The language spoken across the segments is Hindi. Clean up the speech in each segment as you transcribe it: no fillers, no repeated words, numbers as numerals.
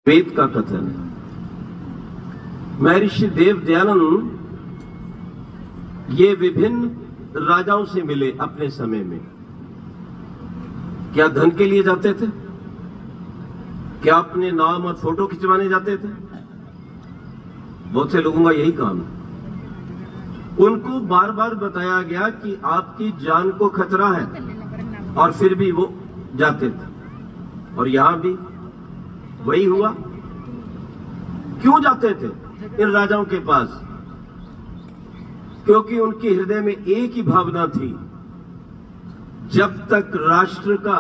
वेद का कथन है। महर्षि देव दयानंद ये विभिन्न राजाओं से मिले अपने समय में। क्या धन के लिए जाते थे? क्या अपने नाम और फोटो खिंचवाने जाते थे? बहुत से लोगों का यही काम है। उनको बार बार बताया गया कि आपकी जान को खतरा है, और फिर भी वो जाते थे। और यहां भी वही हुआ। क्यों जाते थे इन राजाओं के पास? क्योंकि उनके हृदय में एक ही भावना थी, जब तक राष्ट्र का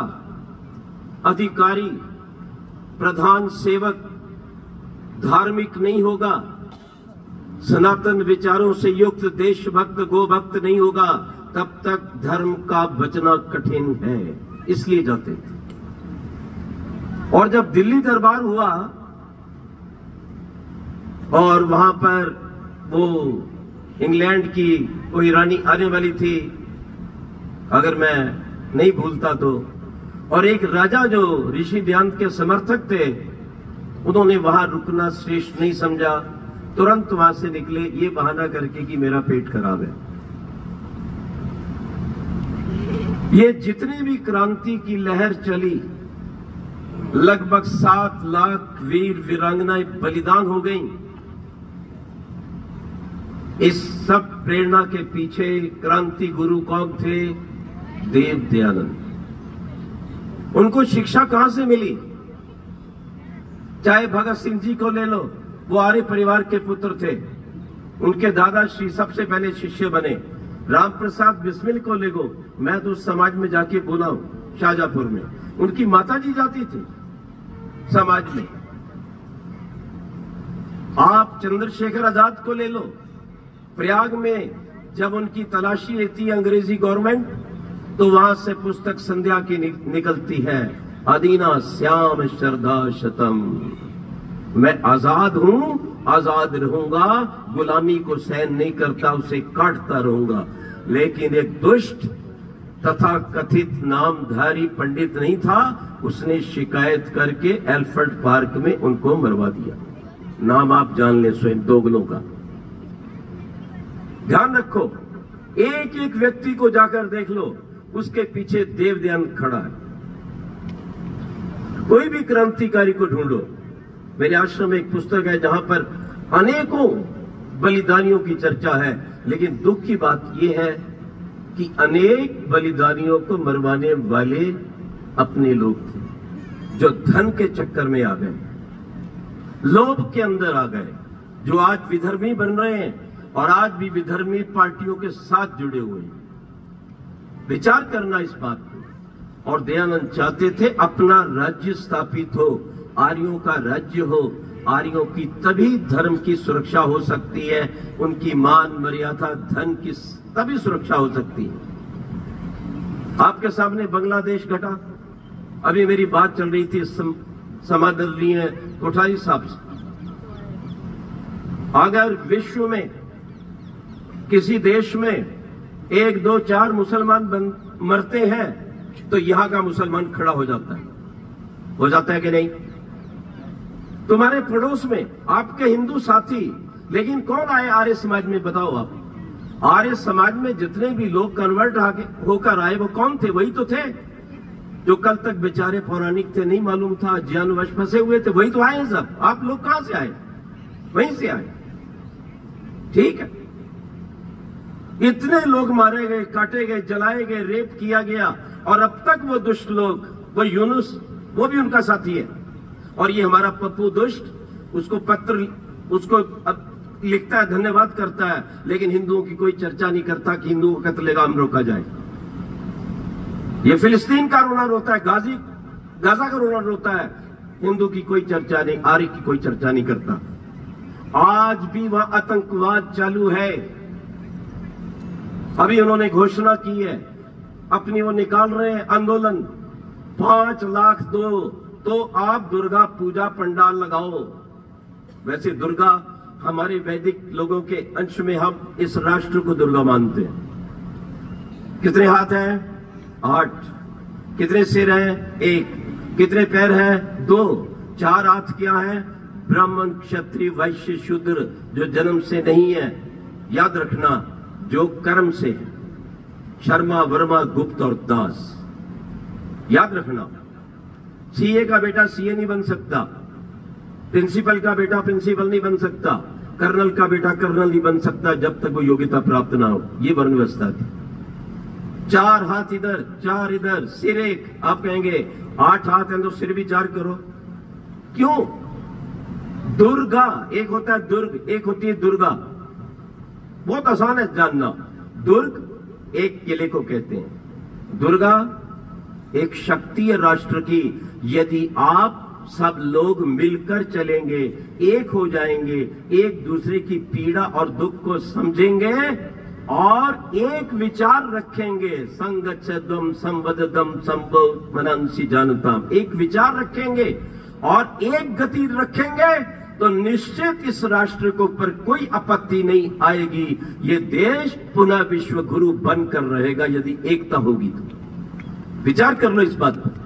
अधिकारी, प्रधान सेवक धार्मिक नहीं होगा, सनातन विचारों से युक्त देशभक्त गोभक्त नहीं होगा, तब तक धर्म का बचना कठिन है। इसलिए जाते थे। और जब दिल्ली दरबार हुआ और वहां पर वो इंग्लैंड की कोई रानी आने वाली थी, अगर मैं नहीं भूलता तो, और एक राजा जो ऋषि ध्यान के समर्थक थे, उन्होंने वहां रुकना श्रेष्ठ नहीं समझा, तुरंत वहां से निकले ये बहाना करके कि मेरा पेट खराब है। ये जितने भी क्रांति की लहर चली, लगभग 7 लाख वीर वीरांगनाएं बलिदान हो गईं। इस सब प्रेरणा के पीछे क्रांति गुरु कौन थे? देव दयानंद। उनको शिक्षा कहां से मिली? चाहे भगत सिंह जी को ले लो, वो आर्य परिवार के पुत्र थे। उनके दादाश्री सबसे पहले शिष्य बने। राम प्रसाद बिस्मिल को ले गो, मैं तो उस समाज में जाके बोला हूं, शाहजहांपुर में। उनकी माता जी जाती थी समाज में। आप चंद्रशेखर आजाद को ले लो, प्रयाग में जब उनकी तलाशी लेती है अंग्रेजी गवर्नमेंट, तो वहां से पुस्तक संध्या की निकलती है, अदीना श्याम श्रद्धा शतम। मैं आजाद हूं, आजाद रहूंगा, गुलामी को सहन नहीं करता, उसे काटता रहूंगा। लेकिन एक दुष्ट तथा कथित नामधारी पंडित नहीं था, उसने शिकायत करके एल्फर्ड पार्क में उनको मरवा दिया। नाम आप जान ले स्वयं, दोगलों का। ध्यान रखो, एक एक व्यक्ति को जाकर देख लो, उसके पीछे देव दयानंद खड़ा है। कोई भी क्रांतिकारी को ढूंढो। मेरे आश्रम में एक पुस्तक है जहां पर अनेकों बलिदानियों की चर्चा है, लेकिन दुख की बात यह है कि अनेक बलिदानियों को मरवाने वाले अपने लोग थे, जो धन के चक्कर में आ गए, लोभ के अंदर आ गए, जो आज विधर्मी बन रहे हैं और आज भी विधर्मी पार्टियों के साथ जुड़े हुए हैं। विचार करना इस बात को। और दयानंद चाहते थे अपना राज्य स्थापित हो, आर्यों का राज्य हो। आर्यों की तभी धर्म की सुरक्षा हो सकती है, उनकी मान मर्यादा धन की तभी सुरक्षा हो सकती है। आपके सामने बांग्लादेश घटा। अभी मेरी बात चल रही थी समादरणीय कोठारी साहब से। अगर विश्व में किसी देश में 1, 2, 4 मुसलमान मरते हैं, तो यहां का मुसलमान खड़ा हो जाता है। हो जाता है कि नहीं? तुम्हारे पड़ोस में आपके हिंदू साथी, लेकिन कौन आए आर्य समाज में? बताओ आप। आर्य समाज में जितने भी लोग कन्वर्ट होकर आए, वो कौन थे? वही तो थे जो कल तक बेचारे पौराणिक थे, नहीं मालूम था, ज्ञानवश फंसे हुए थे। वही तो आए हैं सब। आप लोग कहां से आए? वहीं से आए। ठीक है। इतने लोग मारे गए, काटे गए, जलाए गए, रेप किया गया, और अब तक वो दुष्ट लोग, वो यूनुस, वो भी उनका साथी है। और ये हमारा पप्पू दुष्ट, उसको पत्र, उसको लिखता है, धन्यवाद करता है, लेकिन हिंदुओं की कोई चर्चा नहीं करता कि हिंदुओं का कत्लेआम रोका जाए। ये फिलिस्तीन का रोना रोता है, गाजा का रोना रोता है, हिंदू की कोई चर्चा नहीं, आर्य की कोई चर्चा नहीं करता। आज भी वहां आतंकवाद चालू है। अभी उन्होंने घोषणा की है, अपनी वो निकाल रहे हैं आंदोलन, 5 लाख दो तो आप दुर्गा पूजा पंडाल लगाओ। वैसे दुर्गा हमारे वैदिक लोगों के अंश में हम इस राष्ट्र को दुर्गा मानते हैं। कितने हाथ हैं? 8। कितने सिर हैं? 1। कितने पैर हैं? 2। चार हाथ क्या है? ब्राह्मण, क्षत्रिय, वैश्य, शूद्र, जो जन्म से नहीं है, याद रखना, जो कर्म से है, शर्मा, वर्मा, गुप्त और दास, याद रखना। सीए का बेटा सीए नहीं बन सकता, प्रिंसिपल का बेटा प्रिंसिपल नहीं बन सकता, कर्नल का बेटा कर्नल नहीं बन सकता जब तक वो योग्यता प्राप्त ना हो। ये वर्ण व्यवस्था थी। चार हाथ इधर, चार इधर, सिर एक। आप कहेंगे 8 हाथ हैं तो सिर भी 4 करो, क्यों? दुर्गा, एक होता है दुर्ग, एक होती है दुर्गा। बहुत आसान है जानना। दुर्ग एक किले को कहते हैं, दुर्गा एक शक्ति है राष्ट्र की। यदि आप सब लोग मिलकर चलेंगे, एक हो जाएंगे, एक दूसरे की पीड़ा और दुख को समझेंगे और एक विचार रखेंगे, संगच्छदम संवददम संभव मनंसी जानताम, एक विचार रखेंगे और एक गति रखेंगे तो निश्चित इस राष्ट्र के ऊपर कोई आपत्ति नहीं आएगी। ये देश पुनः विश्व गुरु बनकर रहेगा यदि एकता होगी तो। विचार कर लो इस बात पर।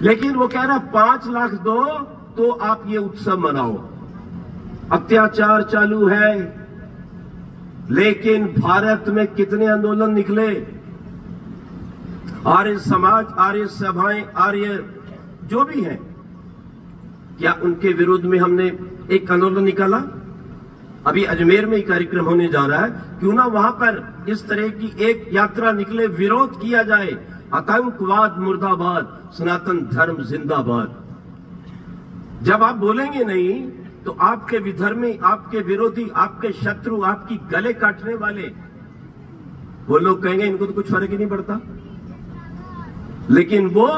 लेकिन वो कह रहा 5 लाख दो तो आप ये उत्सव मनाओ। अत्याचार चालू है, लेकिन भारत में कितने आंदोलन निकले? आर्य समाज, आर्य सभाएं, आर्य जो भी हैं, क्या उनके विरोध में हमने एक आंदोलन निकाला? अभी अजमेर में ही कार्यक्रम होने जा रहा है, क्यों ना वहां पर इस तरह की एक यात्रा निकले, विरोध किया जाए। आतंकवाद मुर्दाबाद, सनातन धर्म जिंदाबाद। जब आप बोलेंगे नहीं तो आपके विधर्मी, आपके विरोधी, आपके शत्रु, आपकी गले काटने वाले, वो लोग कहेंगे इनको तो कुछ फर्क ही नहीं पड़ता। लेकिन वो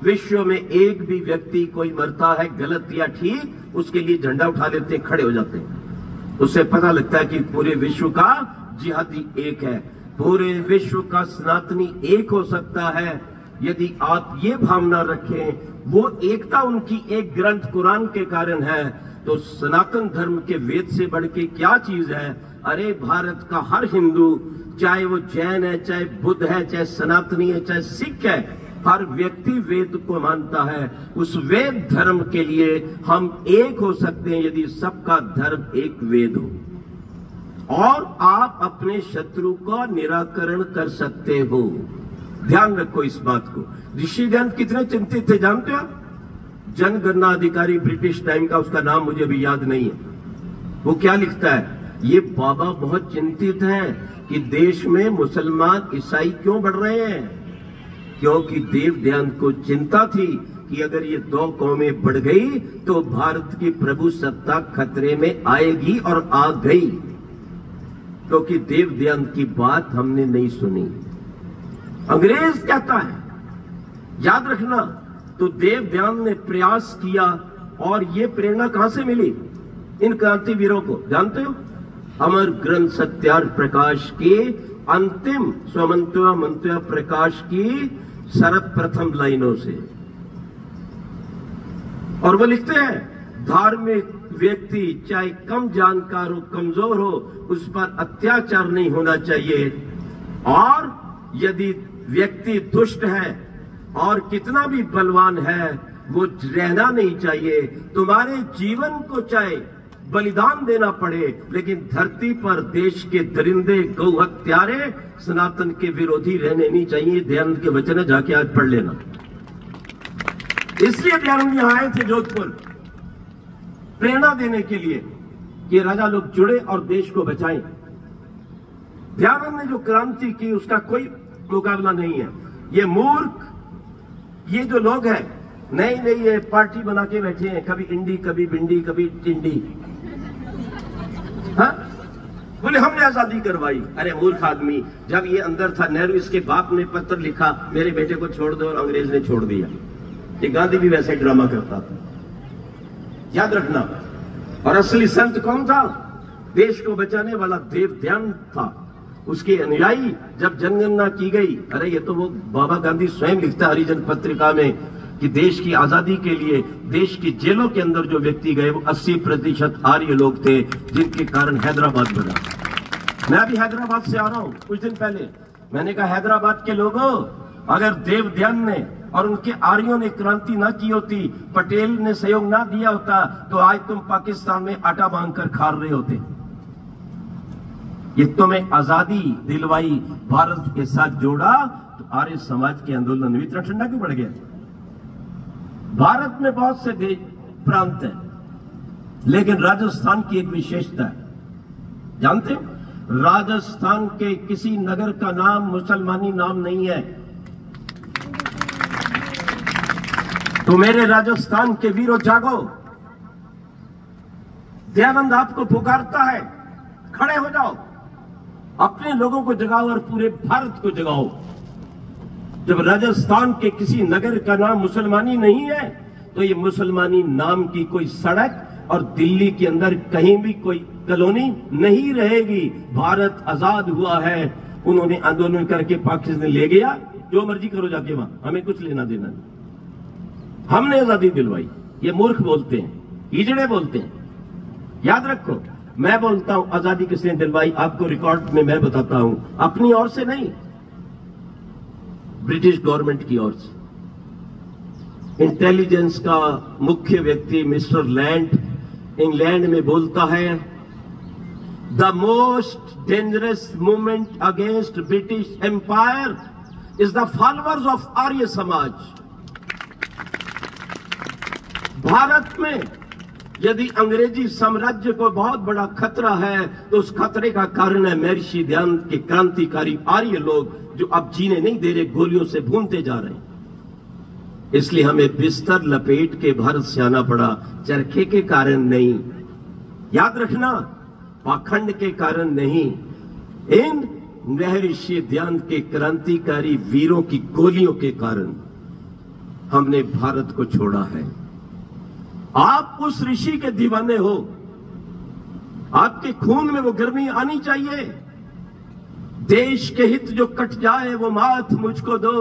विश्व में एक भी व्यक्ति कोई मरता है गलत या ठीक, उसके लिए झंडा उठा लेते हैं, खड़े हो जाते हैं। उससे पता लगता है कि पूरे विश्व का जिहादी एक है, पूरे विश्व का सनातनी एक हो सकता है यदि आप ये भावना रखें। वो एकता उनकी एक ग्रंथ कुरान के कारण है, तो सनातन धर्म के वेद से बढ़ के क्या चीज है? अरे भारत का हर हिंदू, चाहे वो जैन है, चाहे बुद्ध है, चाहे सनातनी है, चाहे सिख है, हर व्यक्ति वेद को मानता है। उस वेद धर्म के लिए हम एक हो सकते हैं यदि सबका धर्म एक वेद हो, और आप अपने शत्रु का निराकरण कर सकते हो। ध्यान रखो इस बात को। ऋषि ध्यान कितने चिंतित थे जानते हो? जनगणना अधिकारी ब्रिटिश टाइम का, उसका नाम मुझे भी याद नहीं है। वो क्या लिखता है? ये बाबा बहुत चिंतित हैं कि देश में मुसलमान ईसाई क्यों बढ़ रहे हैं, क्योंकि देव ध्यान को चिंता थी कि अगर ये 2 कौमें बढ़ गई तो भारत की प्रभु सत्ता खतरे में आएगी, और आ गई, क्योंकि देव ध्यान की बात हमने नहीं सुनी। अंग्रेज कहता है, याद रखना। तो देव ध्यान ने प्रयास किया, और ये प्रेरणा कहां से मिली? इन क्रांतिवीरों को जानते हो? अमर ग्रंथ सत्यार्थ प्रकाश की अंतिम स्वमंत्वा मंत्वा प्रकाश की सर्वप्रथम लाइनों से। और वो लिखते हैं, धार्मिक व्यक्ति चाहे कम जानकार हो, कमजोर हो, उस पर अत्याचार नहीं होना चाहिए। और यदि व्यक्ति दुष्ट है और कितना भी बलवान है, वो रहना नहीं चाहिए। तुम्हारे जीवन को चाहे बलिदान देना पड़े, लेकिन धरती पर देश के दरिंदे, गौ हत्यारे, सनातन के विरोधी रहने नहीं चाहिए। दयानंद के वचन है, जाके आज पढ़ लेना। इसलिए दयानंद यहां आए थे जोधपुर, प्रेरणा देने के लिए कि राजा लोग जुड़े और देश को बचाएं। दयानंद ने जो क्रांति की उसका कोई मुकाबला नहीं है। ये मूर्ख, ये जो लोग हैं, नई नई ये पार्टी बना के बैठे हैं, कभी इंडी, कभी भिंडी, कभी टिंडी। हाँ, बोले हमने आजादी करवाई। अरे मूर्ख आदमी, जब ये अंदर था नेहरू, इसके बाप ने पत्र लिखा मेरे बेटे को छोड़ दो, और अंग्रेज ने छोड़ दिया। ये गांधी भी वैसे ड्रामा करता था, याद रखना। और असली संत कौन था? देश को बचाने वाला देव ध्यान था। उसके अनुयायी जब जनगणना की गई, अरे ये तो वो बाबा गांधी स्वयं लिखता हरिजन पत्रिका में कि देश की आजादी के लिए देश की जेलों के अंदर जो व्यक्ति गए वो 80% आर्य लोग थे, जिनके कारण हैदराबाद बना। मैं भी हैदराबाद से आ रहा हूं। कुछ दिन पहले मैंने कहा, हैदराबाद के लोगों, अगर देव ध्यान ने और उनके आर्यों ने क्रांति ना की होती, पटेल ने सहयोग ना दिया होता, तो आज तुम पाकिस्तान में आटा बांध कर खा रहे होते। ये तुम्हें आजादी दिलवाई, भारत के साथ जोड़ा, तो आर्य समाज के आंदोलन भी इतना ठंडा क्यों पड़ गया? भारत में बहुत से देश प्रांत हैं, लेकिन राजस्थान की एक विशेषता है, जानते हो? राजस्थान के किसी नगर का नाम मुसलमानी नाम नहीं है। तो मेरे राजस्थान के वीरों जागो, दयानंद आपको पुकारता है, खड़े हो जाओ, अपने लोगों को जगाओ और पूरे भारत को जगाओ। जब राजस्थान के किसी नगर का नाम मुसलमानी नहीं है, तो ये मुसलमानी नाम की कोई सड़क और दिल्ली के अंदर कहीं भी कोई कॉलोनी नहीं रहेगी। भारत आजाद हुआ है, उन्होंने आंदोलन करके पाकिस्तान ले गया, जो मर्जी करो जाके वहां, हमें कुछ लेना देना नहीं। हमने आजादी दिलवाई। ये मूर्ख बोलते हैं, हिजड़े बोलते हैं। याद रखो, मैं बोलता हूं आजादी किसने दिलवाई, आपको रिकॉर्ड में मैं बताता हूं, अपनी ओर से नहीं, ब्रिटिश गवर्नमेंट की ओर से। इंटेलिजेंस का मुख्य व्यक्ति मिस्टर लैंड इंग्लैंड में बोलता है, the most dangerous movement against British empire is the followers of Arya Samaj. Bharat में यदि अंग्रेजी साम्राज्य को बहुत बड़ा खतरा है, तो उस खतरे का कारण है महर्षि दयानंद के क्रांतिकारी आर्य लोग, जो अब जीने नहीं दे रहे, गोलियों से भूनते जा रहे हैं। इसलिए हमें बिस्तर लपेट के भारत से आना पड़ा, चरखे के कारण नहीं। याद रखना, पाखंड के कारण नहीं, इन महर्षि दयानंद के क्रांतिकारी वीरों की गोलियों के कारण हमने भारत को छोड़ा है। आप उस ऋषि के दीवाने हो, आपके खून में वो गर्मी आनी चाहिए। देश के हित जो कट जाए वो माथ मुझको दो,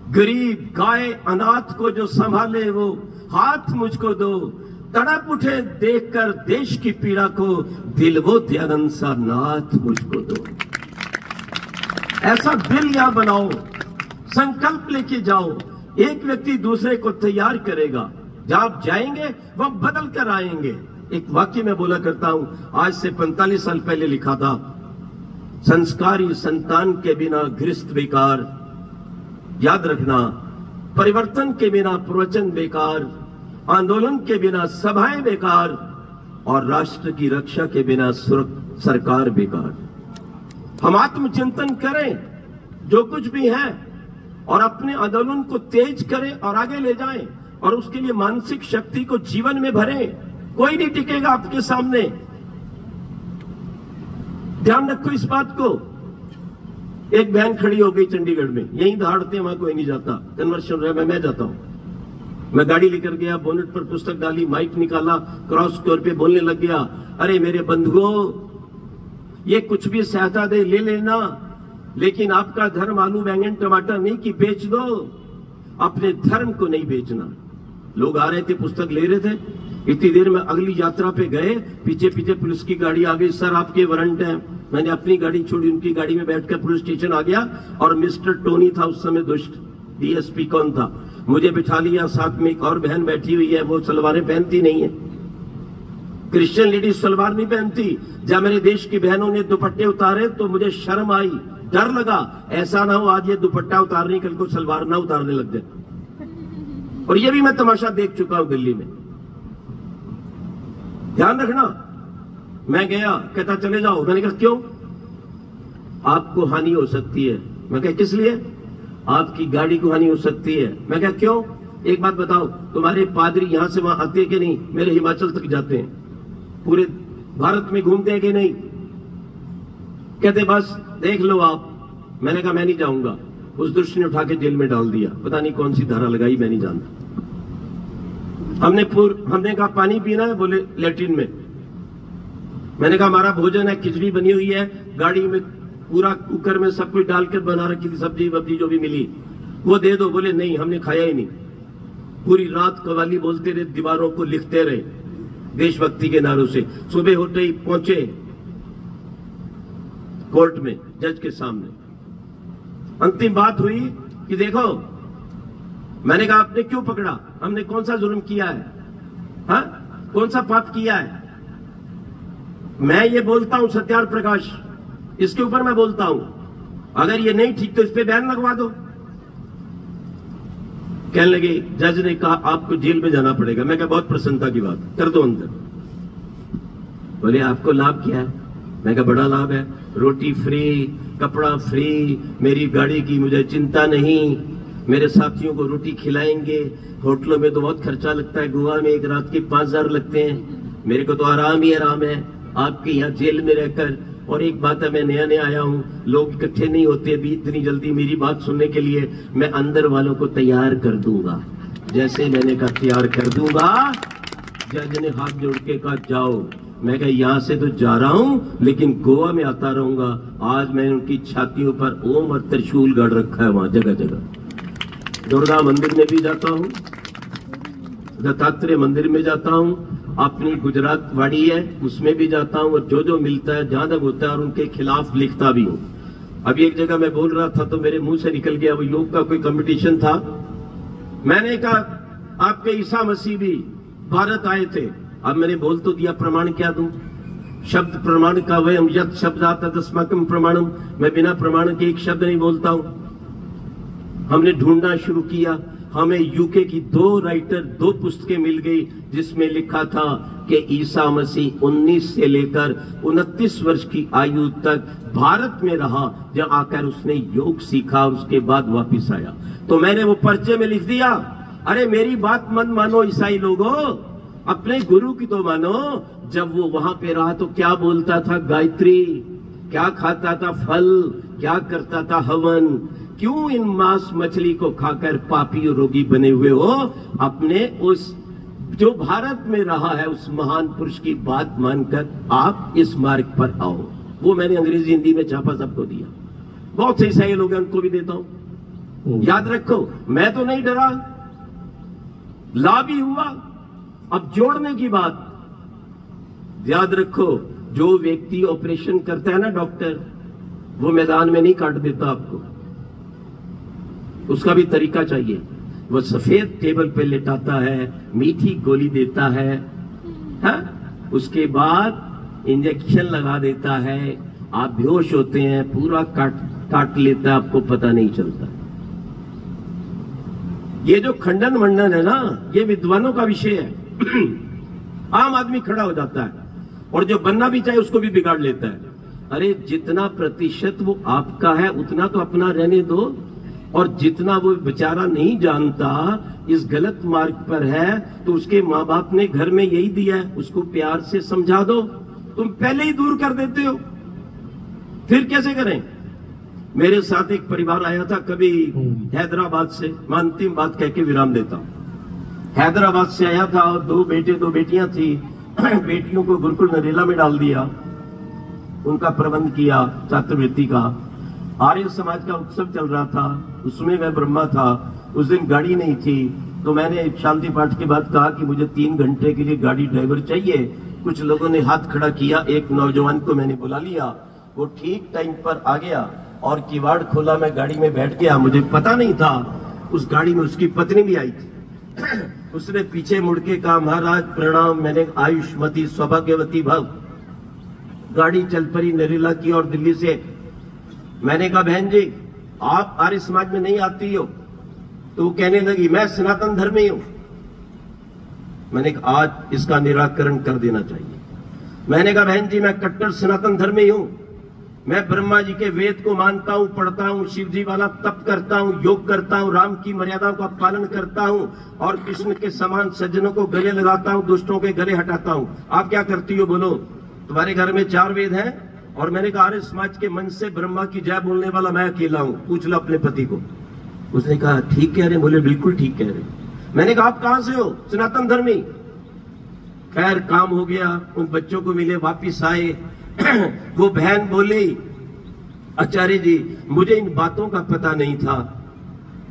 गरीब गाय अनाथ को जो संभाले वो हाथ मुझको दो, तड़प उठे देखकर देश की पीड़ा को, दिल वो दयानंद सा नाथ मुझको दो। ऐसा दिल यहां बनाओ, संकल्प लेके जाओ। एक व्यक्ति दूसरे को तैयार करेगा, जहां आप जाएंगे वह बदल कर आएंगे। एक वाक्य मैं बोला करता हूं, आज से 45 साल पहले लिखा था, संस्कारी संतान के बिना गृहस्थ बेकार। याद रखना, परिवर्तन के बिना प्रवचन बेकार, आंदोलन के बिना सभाएं बेकार, और राष्ट्र की रक्षा के बिना सरकार बेकार। हम आत्मचिंतन करें जो कुछ भी है, और अपने आंदोलन को तेज करें और आगे ले जाएं, और उसके लिए मानसिक शक्ति को जीवन में भरें। कोई नहीं टिकेगा आपके सामने। ध्यान रखो इस बात को। एक बहन खड़ी हो गई चंडीगढ़ में, यहीं दहाड़ते, वहां कोई नहीं जाता, कन्वर्शन रहा, मैं जाता हूं। मैं गाड़ी लेकर गया, बोनेट पर पुस्तक डाली, माइक निकाला, क्रॉस कोर पे बोलने लग गया, अरे मेरे बंधुओं, ये कुछ भी सहायता दे ले लेना, लेकिन आपका धर्म आलू बैंगन टमाटर नहीं कि बेच दो, अपने धर्म को नहीं बेचना। लोग आ रहे थे, पुस्तक ले रहे थे, इतनी देर में अगली यात्रा पे गए, पीछे पीछे पुलिस की गाड़ी आ गई, सर आपके वारंट है। मैंने अपनी गाड़ी छोड़ी, उनकी गाड़ी में बैठकर पुलिस स्टेशन आ गया, और मिस्टर टोनी था उस समय, दुष्ट डीएसपी कौन था, मुझे बिठा लिया। साथ में एक और बहन बैठी हुई है, वो सलवारें पहनती नहीं है, क्रिश्चियन लेडीज सलवार नहीं पहनती। जब मेरे देश की बहनों ने दुपट्टे उतारे तो मुझे शर्म आई, डर लगा, ऐसा ना हो आज ये दुपट्टा उतारने, कल को सलवार ना उतारने लग जाए। और ये भी मैं तमाशा देख चुका हूं दिल्ली में। ध्यान रखना। मैं गया, कहता चले जाओ। मैंने कहा क्यों? आपको हानि हो सकती है। मैं कहा किस लिए? आपकी गाड़ी को हानि हो सकती है। मैं कहा क्यों? एक बात बताओ, तुम्हारे पादरी यहां से वहां आते कि नहीं? मेरे हिमाचल तक जाते हैं, पूरे भारत में घूमते हैं कि नहीं? कहते बस देख लो आप। मैंने कहा मैं नहीं जाऊंगा। उस दुष्ट ने उठा के जेल में डाल दिया, पता नहीं कौन सी धारा लगाई, मैं नहीं जानता। हमने कहा पानी पीना है, बोले लैट्रिन में। मैंने कहा हमारा भोजन है, खिचड़ी बनी हुई है, गाड़ी में पूरा कुकर में सब कुछ डालकर बना रखी थी, सब्जी वब्जी जो भी मिली वो दे दो। बोले नहीं, हमने खाया ही नहीं। पूरी रात कव्वाली बोलते रहे, दीवारों को लिखते रहे देशभक्ति के नारों से। सुबह होते ही पहुंचे कोर्ट में, जज के सामने। अंतिम बात हुई कि देखो मैंने कहा आपने क्यों पकड़ा, हमने कौन सा जुल्म किया है, हाँ कौन सा पाप किया है? मैं ये बोलता हूं सत्यार प्रकाश, इसके ऊपर मैं बोलता हूं, अगर ये नहीं ठीक तो इस पे बैन लगवा दो। कहने लगे जज ने कहा आपको जेल में जाना पड़ेगा। मैं कहा बहुत प्रसन्नता की बात, कर दो अंदर। बोले आपको लाभ क्या है? मैं कहा बड़ा लाभ है, रोटी फ्री, कपड़ा फ्री, मेरी गाड़ी की मुझे चिंता नहीं, मेरे साथियों को रोटी खिलाएंगे। होटलों में तो बहुत खर्चा लगता है, गोवा में एक रात के 5,000 लगते हैं, मेरे को तो आराम ही आराम है आपके यहाँ जेल में रहकर। और एक बात है, मैं नया नया आया हूँ, लोग इकट्ठे नहीं होते अभी इतनी जल्दी मेरी बात सुनने के लिए। मैं अंदर वालों को तैयार कर दूंगा, जैसे मैंने कहा तैयार कर दूंगा। जज ने हाथ जोड़ के कहा जाओ। मैं कहा यहां से तो जा रहा हूं, लेकिन गोवा में आता रहूंगा। आज मैंने उनकी छातियों पर ओम और त्रिशूल गढ़ रखा है, वहां जगह जगह। दुर्गा मंदिर में भी जाता हूं, दत्तात्रेय मंदिर में जाता हूं, अपनी गुजरात वाड़ी है उसमें भी जाता हूं, और जो जो मिलता है जहां तक होता है और उनके खिलाफ लिखता भी हूं। अभी एक जगह मैं बोल रहा था तो मेरे मुंह से निकल गया, वो योग का कोई कंपटीशन था। मैंने कहा आपके ईसा मसीह भी भारत आए थे। अब मैंने बोल तो दिया, प्रमाण क्या दूं? शब्द प्रमाण का वयम यद शब्दात तस्माकम प्रमाणम। मैं बिना प्रमाण के एक शब्द नहीं बोलता हूं। हमने ढूंढना शुरू किया, हमें यूके की 2 राइटर 2 पुस्तकें मिल गई जिसमें लिखा था कि ईसा मसीह 19 से लेकर 29 वर्ष की आयु तक भारत में रहा, जब आकर उसने योग सीखा, उसके बाद वापिस आया। तो मैंने वो पर्चे में लिख दिया, अरे मेरी बात मत मानो ईसाई लोगों, अपने गुरु की तो मानो। जब वो वहां पे रहा तो क्या बोलता था? गायत्री। क्या खाता था? फल। क्या करता था? हवन। क्यों इन मांस मछली को खाकर पापी और रोगी बने हुए हो? अपने उस जो भारत में रहा है उस महान पुरुष की बात मानकर आप इस मार्ग पर आओ। वो मैंने अंग्रेजी हिंदी में छापा, सबको दिया। बहुत से ईसाई लोग हैं, उनको भी देता हूं। याद रखो, मैं तो नहीं डरा, लाभ भी हुआ। अब जोड़ने की बात याद रखो, जो व्यक्ति ऑपरेशन करता है ना डॉक्टर, वो मैदान में नहीं काट देता आपको, उसका भी तरीका चाहिए। वो सफेद टेबल पे लेटाता है, मीठी गोली देता है, उसके बाद इंजेक्शन लगा देता है, आप बेहोश होते हैं, पूरा काट लेता है, आपको पता नहीं चलता। ये जो खंडन मंडन है ना, ये विद्वानों का विषय है। आम आदमी खड़ा हो जाता है और जो बनना भी चाहे उसको भी बिगाड़ लेता है। अरे जितना प्रतिशत वो आपका है उतना तो अपना रहने दो, और जितना वो बेचारा नहीं जानता इस गलत मार्ग पर है, तो उसके माँ बाप ने घर में यही दिया है, उसको प्यार से समझा दो। तुम पहले ही दूर कर देते हो, फिर कैसे करें? मेरे साथ एक परिवार आया था कभी हैदराबाद से, मैं अंतिम बात कह के विराम देता हूं। हैदराबाद से आया था, 2 बेटे 2 बेटियां थी। बेटियों को गुरुकुल नरेला में डाल दिया, उनका प्रबंध किया छात्रवृत्ति का। आर्य समाज का उत्सव चल रहा था, उसमें मैं ब्रह्मा था। उस दिन गाड़ी नहीं थी, तो मैंने शांति पाठ के बाद कहा कि मुझे 3 घंटे के लिए गाड़ी ड्राइवर चाहिए। कुछ लोगों ने हाथ खड़ा किया, एक नौजवान को मैंने बुला लिया, वो ठीक टाइम पर आ गया और किवाड़ खोला, मैं गाड़ी में बैठ गया। मुझे पता नहीं था उस गाड़ी में उसकी पत्नी भी आई थी। उसने पीछे मुड़ के कहा महाराज प्रणाम। मैंने आयुष्मती सौभाग्यवती भव। गाड़ी चल पड़ी नरेला की और दिल्ली से। मैंने कहा बहन जी आप आर्य समाज में नहीं आती हो? तो वो कहने लगी मैं सनातन धर्मी हूं। मैंने कहा आज इसका निराकरण कर देना चाहिए। मैंने कहा बहन जी मैं कट्टर सनातन धर्मी हूं, मैं ब्रह्मा जी के वेद को मानता हूं, पढ़ता हूं, शिव जी वाला तप करता हूं, योग करता हूं, राम की मर्यादाओं का पालन करता हूं और कृष्ण के समान सज्जनों को गले लगाता हूं, दुष्टों के गले हटाता हूं। आप क्या करती हो बोलो? तुम्हारे घर में 4 वेद हैं? और मैंने कहा आर्य समाज के मंच से ब्रह्मा की जय बोलने वाला मैं अकेला हूं, पूछ लो अपने पति को। उसने कहा ठीक कह रहे, बोले बिल्कुल ठीक कह रहे। मैंने कहा आप कहां से हो? सनातन धर्मी। खैर काम हो गया, उन बच्चों को मिले, वापिस आए। वो बहन बोली आचार्य जी मुझे इन बातों का पता नहीं था,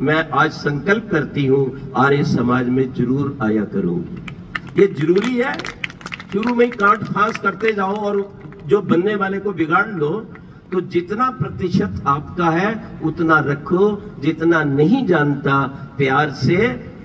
मैं आज संकल्प करती हूं आर्य समाज में जरूर आया करूंगी। ये जरूरी है, शुरू में ही कांट फांस करते जाओ और जो बनने वाले को बिगाड़ लो तो जितना प्रतिशत आपका है उतना रखो, जितना नहीं जानता प्यार से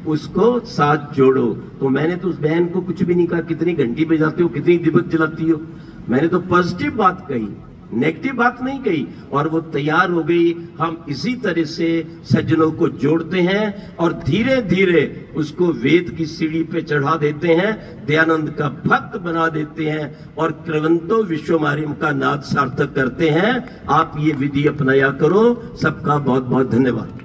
उसको साथ जोड़ो। तो मैंने तो उस बहन को कुछ भी नहीं कहा कितनी घंटी बजाते हो, कितनी दीपक जलाती हो, मैंने तो पॉजिटिव बात कही, नेगेटिव बात नहीं कही, और वो तैयार हो गई। हम इसी तरह से सज्जनों को जोड़ते हैं और धीरे धीरे उसको वेद की सीढ़ी पे चढ़ा देते हैं, दयानंद का भक्त बना देते हैं और क्रवंतो विश्वमारिम का नाद सार्थक करते हैं। आप ये विधि अपनाया करो। सबका बहुत बहुत धन्यवाद।